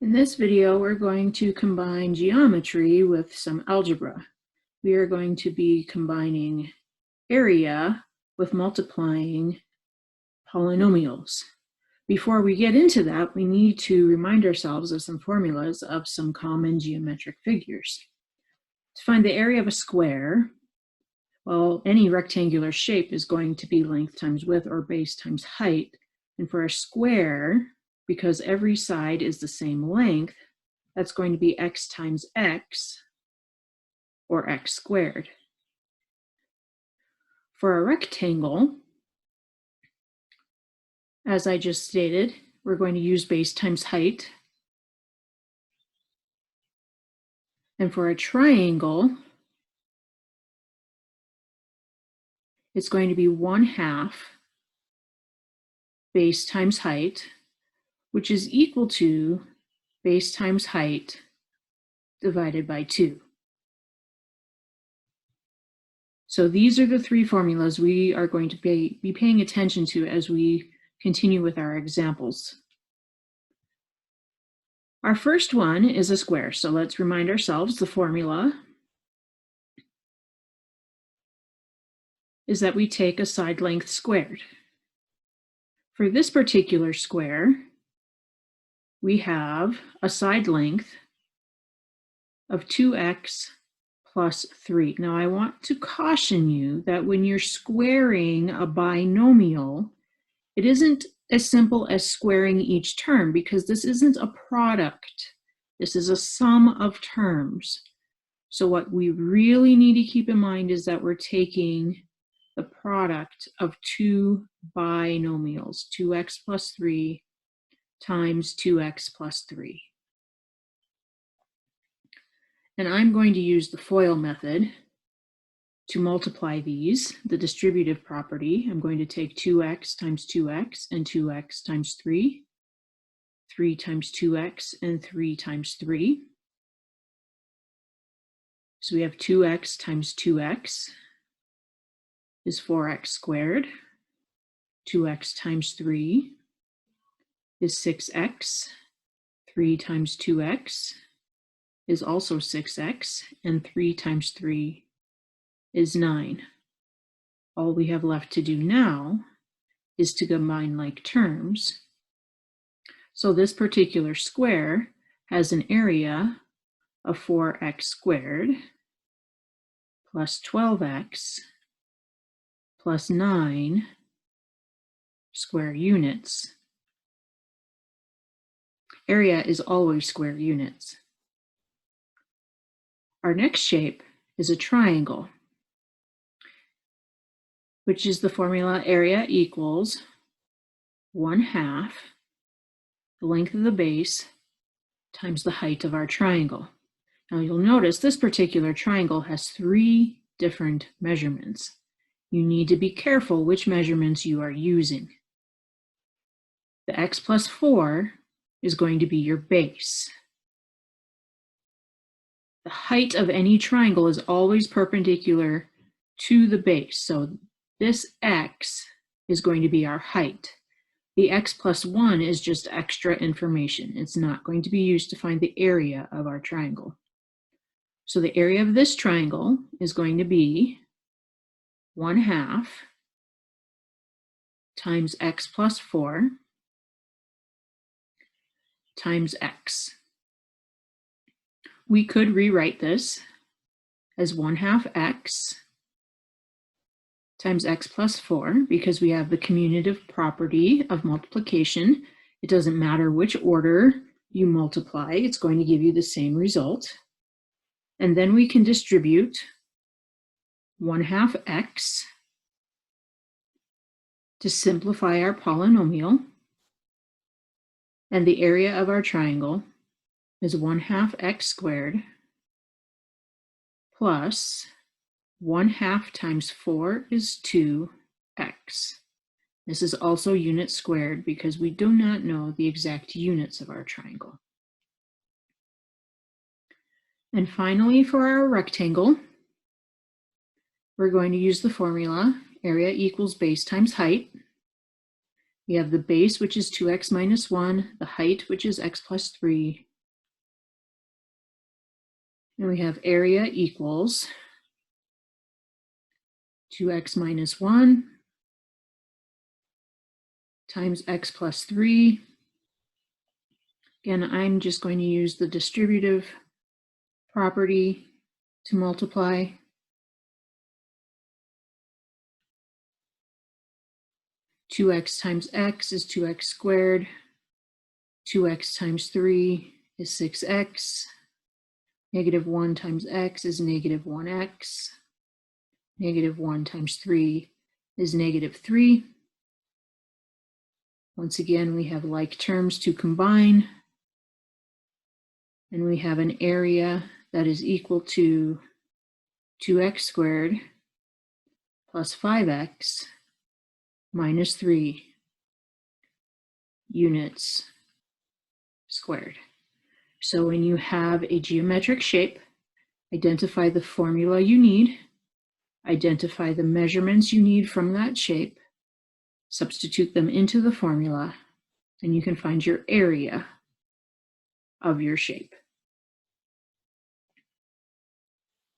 In this video, we're going to combine geometry with some algebra. We are going to be combining area with multiplying polynomials. Before we get into that, we need to remind ourselves of some formulas of some common geometric figures. To find the area of a square, well, any rectangular shape is going to be length times width or base times height. And for a square, because every side is the same length, that's going to be x times x, or x squared. For a rectangle, as I just stated, we're going to use base times height. And for a triangle, it's going to be 1/2 base times height, which is equal to base times height divided by 2. So these are the three formulas we are going to be paying attention to as we continue with our examples. Our first one is a square, so let's remind ourselves the formula is that we take a side length squared. For this particular square, we have a side length of 2x plus 3. Now I want to caution you that when you're squaring a binomial, it isn't as simple as squaring each term, because this isn't a product. This is a sum of terms. So what we really need to keep in mind is that we're taking the product of two binomials, 2x plus 3 times 2x plus 3. And I'm going to use the FOIL method to multiply these, the distributive property. I'm going to take 2x times 2x and 2x times 3, 3 times 2x and 3 times 3. So we have 2x times 2x is 4x squared. 2x times 3 is 6x. 3 times 2x is also 6x, and 3 times 3 is 9. All we have left to do now is to combine like terms. So this particular square has an area of 4x squared plus 12x plus 9 square units. Area is always square units. Our next shape is a triangle, which is the formula area equals 1/2 the length of the base times the height of our triangle. Now you'll notice this particular triangle has 3 different measurements. You need to be careful which measurements you are using. The x plus 4 is going to be your base. The height of any triangle is always perpendicular to the base. So this x is going to be our height. The x plus 1 is just extra information. It's not going to be used to find the area of our triangle. So the area of this triangle is going to be 1/2 times x plus 4 times x. We could rewrite this as 1/2 x times x plus 4, because we have the commutative property of multiplication. It doesn't matter which order you multiply, it's going to give you the same result. And then we can distribute 1/2 x to simplify our polynomial. And the area of our triangle is 1/2 x squared plus 1/2 times 4 is 2x. This is also unit squared because we do not know the exact units of our triangle. And finally, for our rectangle, we're going to use the formula area equals base times height. We have the base, which is 2x minus 1, the height, which is x plus 3, And we have area equals 2x minus 1 times x plus 3. Again, I'm just going to use the distributive property to multiply. Two x times x is 2x squared. 2x times 3 is 6x. Negative 1 times x is negative 1x. Negative 1 times 3 is negative 3. Once again, we have like terms to combine. And we have an area that is equal to 2x squared plus 5x minus 3 units squared. So when you have a geometric shape, identify the formula you need, identify the measurements you need from that shape, substitute them into the formula, and you can find your area of your shape.